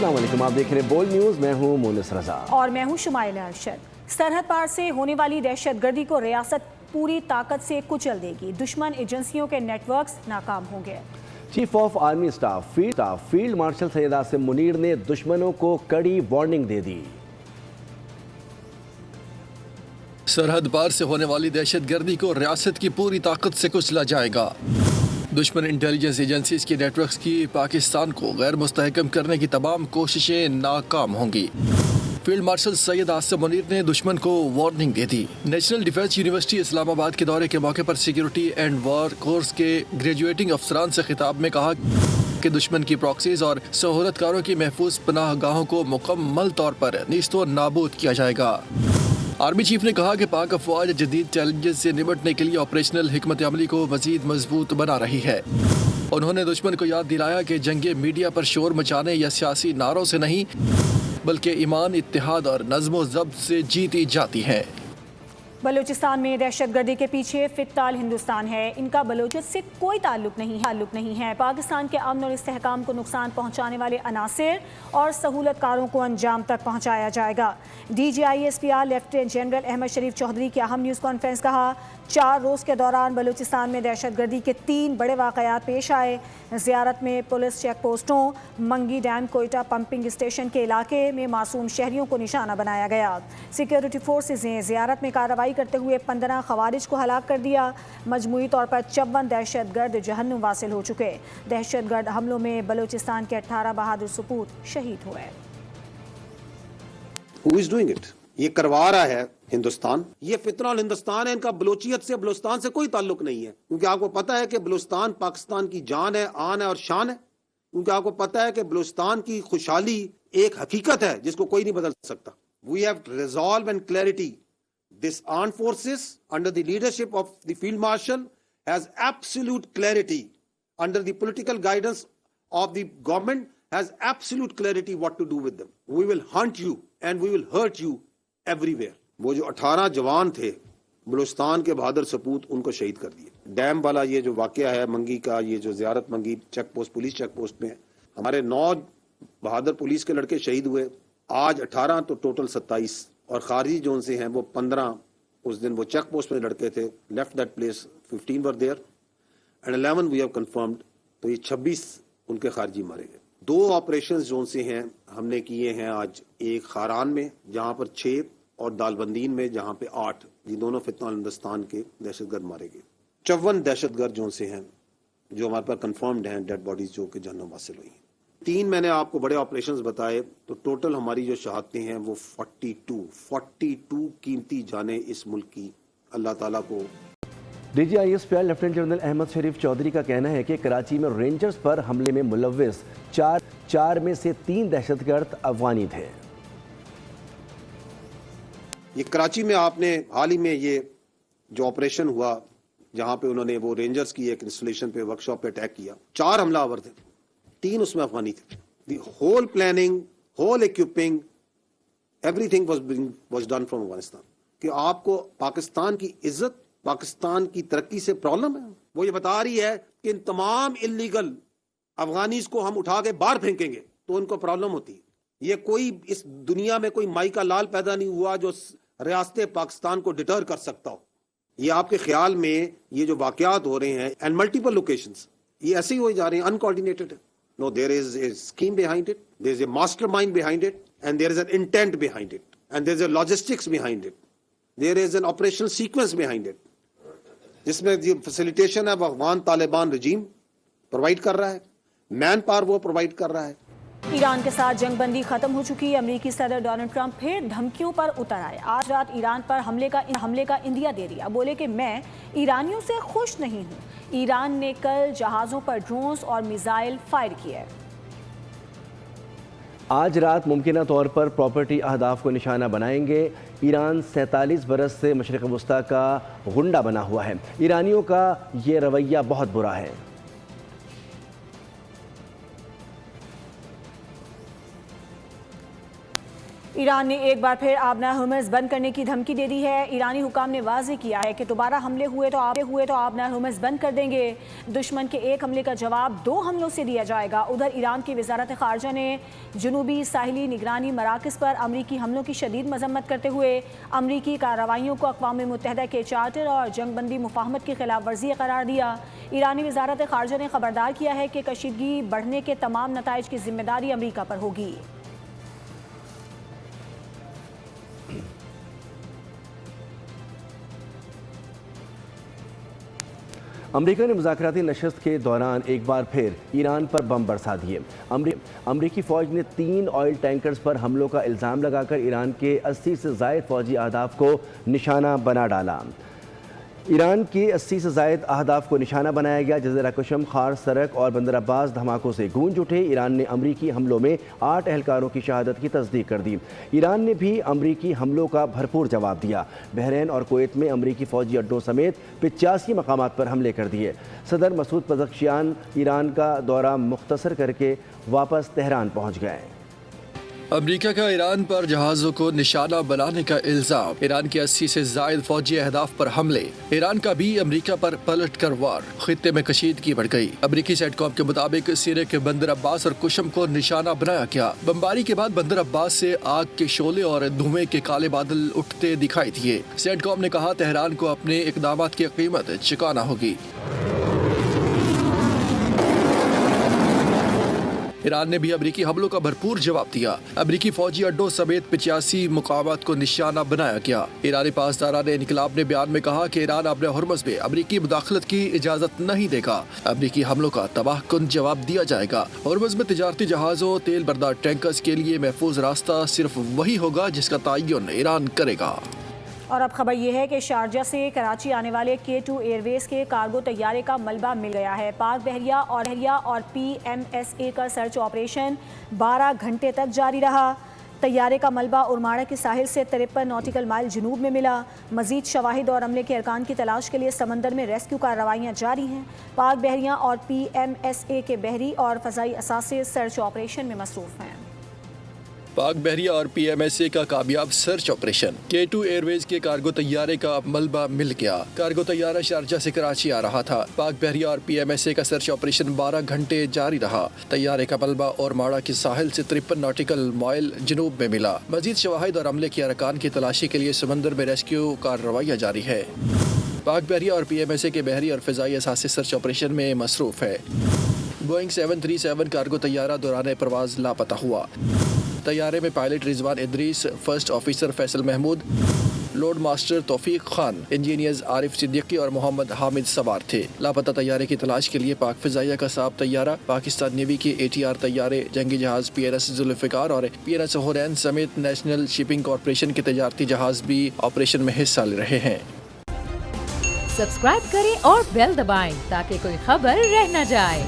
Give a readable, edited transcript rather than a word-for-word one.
السلام علیکم، آپ دیکھ رہے ہیں بولڈ نیوز، میں ہوں مونس رضا اور میں ہوں شمائل ارشد۔ سرحد پار سے ہونے والی دہشت گردی کو ریاست پوری طاقت سے کچل دے گی، دشمن ایجنسیوں کے نیٹ ورکس ناکام ہوں گے۔ Chief of army staff field marshal Syed Asim Munir نے دشمنوں کو کڑی وارننگ دے دی۔ سرحد پار سے ہونے والی دہشت گردی کو ریاست کی پوری طاقت سے کچلا جائے گا۔ دشمن انٹیلیجنس ایجنسیز کی نیٹ ورکس کی پاکستان کو غیر مستحکم کرنے کی تمام کوششیں ناکام ہوں گی۔ فیلڈ مارشل سید عاصم منیر نے دشمن کو وارننگ دے دی۔ نیشنل ڈیفنس یونیورسٹی اسلام آباد کے دورے کے موقع پر سیکیورٹی اینڈ وار کورس کے گریجویٹنگ افسران سے خطاب میں کہا کہ دشمن کی پراکسیز اور سہولت کاروں کی محفوظ پناہ گاہوں کو مکمل طور پر نیست و نابود کیا جائے گا۔ آرمی چیف نے کہا کہ پاک افواج جدید چیلنجز سے نمٹنے کے لیے آپریشنل حکمت عملی کو مزید مضبوط بنا رہی ہے۔ انہوں نے دشمن کو یاد دلایا کہ جنگ میڈیا پر شور مچانے یا سیاسی نعروں سے نہیں بلکہ ایمان، اتحاد اور نظم و ضبط سے جیتی جاتی ہے۔ بلوچستان میں دہشت گردی کے پیچھے فٹال ہندوستان ہے، ان کا بلوچت سے کوئی تعلق نہیں ہے۔ پاکستان کے امن اور استحکام کو نقصان پہنچانے والے عناصر اور سہولت کاروں کو انجام تک پہنچایا جائے گا۔ D G I S P R lieutenant general Ahmed Sharif Chaudhry کی اہم نیوز کانفرنس کہا، 4 روز کے دوران بلوچستان میں دہشت گردی کے 3 بڑے واقعات پیش آئے۔ زیارت میں پولیس چیک پوسٹوں، منگی ڈیم کوئٹہ پمپنگ اسٹیشن کے علاقے میں معصوم شہریوں کو نشانہ بنایا گیا۔ سیکیورٹی فورسز نے زیارت میں کارروائی کرتے ہوئے 15 خوارج کو ہلاک کر دیا۔ مجموعی طور پر 54 دہشت گرد جہنم واصل ہو چکے۔ دہشت گرد حملوں میں بلوچستان کے 18 بہادر سپوت شہید ہوئے۔ Who is doing it؟ یہ کروا رہا ہے ہندوستان، یہ فطرہ ہندوستان ہے، ان کا بلوچیت سے بلوچستان سے کوئی تعلق نہیں ہے، کیونکہ آپ کو پتہ ہے کہ بلوچستان پاکستان کی جان ہے، آن ہے اور شان ہے، کیونکہ آپ کو پتہ ہے کہ بلوچستان کی خوشحالی ایک حقیقت ہے جس کو کوئی نہیں بدل سکتا۔ We have resolve and clarity. This armed forces under the leadership of the Field Marshal has absolute clarity, under the political guidance of the government has absolute clarity what to do with them. We will hunt you and we will hurt you everywhere. وہ جو 18 جوان تھے بلوچستان کے بہادر سپوت، ان کو شہید کر دیے۔ ڈیم والا یہ جو واقعہ ہے منگی کا، یہ جو Ziarat Mangi check post, police check post میں ہمارے 9 بہادر پولیس کے لڑکے شہید ہوئے، آج 18 تو ٹوٹل 27، اور خارجی جو ان سے ہیں وہ 15۔ اس دن وہ چیک پوسٹ میں لڑکے تھے، left that place, 15 were there and 11 we have confirmed, تو یہ 26 ان کے خارجی مارے گئے۔ 2 آپریشنز جو ان سے ہیں ہم نے کیے ہیں آج، ایک خاران میں جہاں پر 6 اور دالبندین میں جہاں پہ 8، یہ دونوں فتنہ ہندوستان کے دہشت گرد مارے گئے۔ 54 دہشت گرد جو ان سے ہیں جو ہمارے پاس کنفرمڈ ہیں، ڈیڈ باڈیز جو کہ جہنم حاصل ہوئی ہیں۔ 3 میں نے آپ کو بڑے آپریشنز بتائے، تو ٹوٹل ہماری جو شہادتیں ہیں وہ 42 قیمتی جانیں اس ملک کی اللہ تعالیٰ کو۔ D G I S P R lieutenant general Ahmed Sharif Chaudhry کا کہنا ہے کہ کراچی میں رینجرز پر حملے میں ملوث 4 میں سے 3 دہشت گرد افغانی تھے۔ یہ کراچی میں آپ نے حال ہی میں یہ جو آپریشن ہوا جہاں پہ انہوں نے وہ رینجرز کی ایک انسٹالیشن پہ، ورک شاپ پہ اٹیک کیا، 4 حملہ آور تھے، 3 اس میں افغانی تھے۔ The whole planning, whole equipping, everything was done from Afghanistan. کہ آپ کو پاکستان کی عزت، پاکستان کی ترقی سے پرابلم ہے؟ وہ یہ بتا رہی ہے کہ ان تمام انلیگل افغانیز کو ہم اٹھا کے باہر پھینکیں گے تو ان کو پرابلم ہوتی ہے۔ یہ کوئی اس دنیا میں کوئی مائی کا لال پیدا نہیں ہوا جو ریاست پاکستان کو ڈٹر کر سکتا ہو۔ یہ آپ کے خیال میں یہ جو واقعات ہو رہے ہیں اینڈ ملٹیپل لوکیشنز، یہ ایسے ہی ہوئے جا رہے ہیں، انکوآرڈینیٹڈ ہے۔ No, there is a scheme behind it, there is a master mind behind it, and there is an intent behind it, and there is a logistics behind it, there is an operational sequence behind it, جس میں جو facilitation ہے وہ افغان طالبان رجیم provide کر رہا ہے، man power وہ provide کر رہا ہے۔ ایران کے ساتھ جنگ بندی ختم ہو چکی، امریکی صدر ڈونلڈ ٹرمپ پھر دھمکیوں پر اتر آئے۔ آج رات ایران پر حملے کا اندیا دے دیا، بولے کہ میں ایرانیوں سے خوش نہیں ہوں۔ ایران نے کل جہازوں پر ڈرونز اور میزائل فائر کیے۔ آج رات ممکنہ طور پر پراپرٹی اہداف کو نشانہ بنائیں گے۔ ایران 47 برس سے مشرق وسطیٰ کا غنڈہ بنا ہوا ہے۔ ایرانیوں کا یہ رویہ بہت برا ہے۔ ایران نے ایک بار پھر آبنائے ہرمز بند کرنے کی دھمکی دے دی ہے۔ ایرانی حکام نے واضح کیا ہے کہ دوبارہ حملے ہوئے تو آبنائے ہرمز بند کر دیں گے۔ دشمن کے ایک حملے کا جواب 2 حملوں سے دیا جائے گا۔ ادھر ایران کی وزارت خارجہ نے جنوبی ساحلی نگرانی مراکز پر امریکی حملوں کی شدید مذمت کرتے ہوئے امریکی کارروائیوں کو اقوام متحدہ کے چارٹر اور جنگ بندی مفاہمت کی خلاف ورزی قرار دیا۔ ایرانی وزارت خارجہ نے خبردار کیا ہے کہ کشیدگی بڑھنے کے تمام نتائج کی ذمہ داری امریکہ پر ہوگی۔ امریکہ نے مذاکراتی نشست کے دوران ایک بار پھر ایران پر بم برسا دیے۔ امریکی فوج نے 3 آئل ٹینکرز پر حملوں کا الزام لگا کر ایران کے 80 سے زائد فوجی اہداف کو نشانہ بنا ڈالا۔ ایران کے 80 سے زائد اہداف کو نشانہ بنایا گیا۔ جزیرہ کشم، خار سرک اور بندر عباس دھماکوں سے گونج اٹھے۔ ایران نے امریکی حملوں میں 8 اہلکاروں کی شہادت کی تصدیق کر دی۔ ایران نے بھی امریکی حملوں کا بھرپور جواب دیا۔ بحرین اور کویت میں امریکی فوجی اڈوں سمیت 85 مقامات پر حملے کر دیے۔ صدر مسعود پزشکیان ایران کا دورہ مختصر کر کے واپس تہران پہنچ گئے۔ امریکہ کا ایران پر جہازوں کو نشانہ بنانے کا الزام، ایران کے 80 سے زائد فوجی اہداف پر حملے، ایران کا بھی امریکہ پر پلٹ کر وار، خطے میں کشیدگی بڑھ گئی۔ امریکی سیٹ کام کے مطابق سیرے کے بندر عباس اور کشم کو نشانہ بنایا گیا۔ بمباری کے بعد بندر عباس سے آگ کے شعلے اور دھوئیں کے کالے بادل اٹھتے دکھائی دیے۔ سیٹ کام نے کہا تہران کو اپنے اقدامات کی قیمت چکانا ہوگی۔ ایران نے بھی امریکی حملوں کا بھرپور جواب دیا۔ امریکی فوجی اڈوں سمیت 85 مقامات کو نشانہ بنایا گیا۔ ایرانی پاسداران انقلاب نے بیان میں کہا کہ ایران اپنے ہرمز میں امریکی مداخلت کی اجازت نہیں دے گا۔ امریکی حملوں کا تباہ کن جواب دیا جائے گا۔ ہرمز میں تجارتی جہازوں، تیل بردار ٹینکرز کے لیے محفوظ راستہ صرف وہی ہوگا جس کا تعین ایران کرے گا۔ اور اب خبر یہ ہے کہ شارجہ سے کراچی آنے والے K2 ایئر ویز کے کارگو طیارے کا ملبہ مل گیا ہے۔ پاک بحریہ اور PMSA کا سرچ آپریشن 12 گھنٹے تک جاری رہا۔ طیارے کا ملبہ ارماڑہ کے ساحل سے 53 ناٹیکل مائل جنوب میں ملا۔ مزید شواہد اور عملے کے ارکان کی تلاش کے لیے سمندر میں ریسکیو کارروائیاں جاری ہیں۔ پاک بحریہ اور PMSA کے بحری اور فضائی اثاثے سرچ آپریشن میں مصروف ہیں۔ پاک بحریہ اور PMSA کا کامیاب سرچ آپریشن، K2 ایئر ویز کے کارگو طیارے کا ملبہ مل گیا۔ کارگو طیارہ شارجہ سے کراچی آ رہا تھا۔ پاک بحریہ اور PMSA کا سرچ آپریشن 12 گھنٹے جاری رہا۔ طیارے کا ملبہ اور ماڑا کے ساحل سے 53 ناٹیکل مائل جنوب میں ملا۔ مزید شواہد اور عملے کے ارکان کی تلاشی کے لیے سمندر میں ریسکیو کارروائیاں جاری ہے۔ پاک بحریہ اور PMSA کے بحری اور فضائی اثاثے سرچ آپریشن میں مصروف ہے۔ بوئنگ 737 کارگو طیارہ دوران پرواز لاپتہ ہوا۔ طیارے میں pilot Rizwan Idrees, first officer Faisal Mahmood, load master Taufiq Khan, engineers عارف صدیقی اور محمد حامد سوار تھے۔ لاپتہ طیارے کی تلاش کے لیے پاک فضائیہ کا ساب طیارہ، پاکستان نیوی کے ATR طیارے، جنگی جہاز PNS ذوالفقار اور PNS حورین سمیت نیشنل شپنگ کارپوریشن کے تجارتی جہاز بھی آپریشن میں حصہ لے رہے ہیں۔ سبسکرائب کریں اور بیل دبائیں تاکہ کوئی خبر رہ نہ جائے۔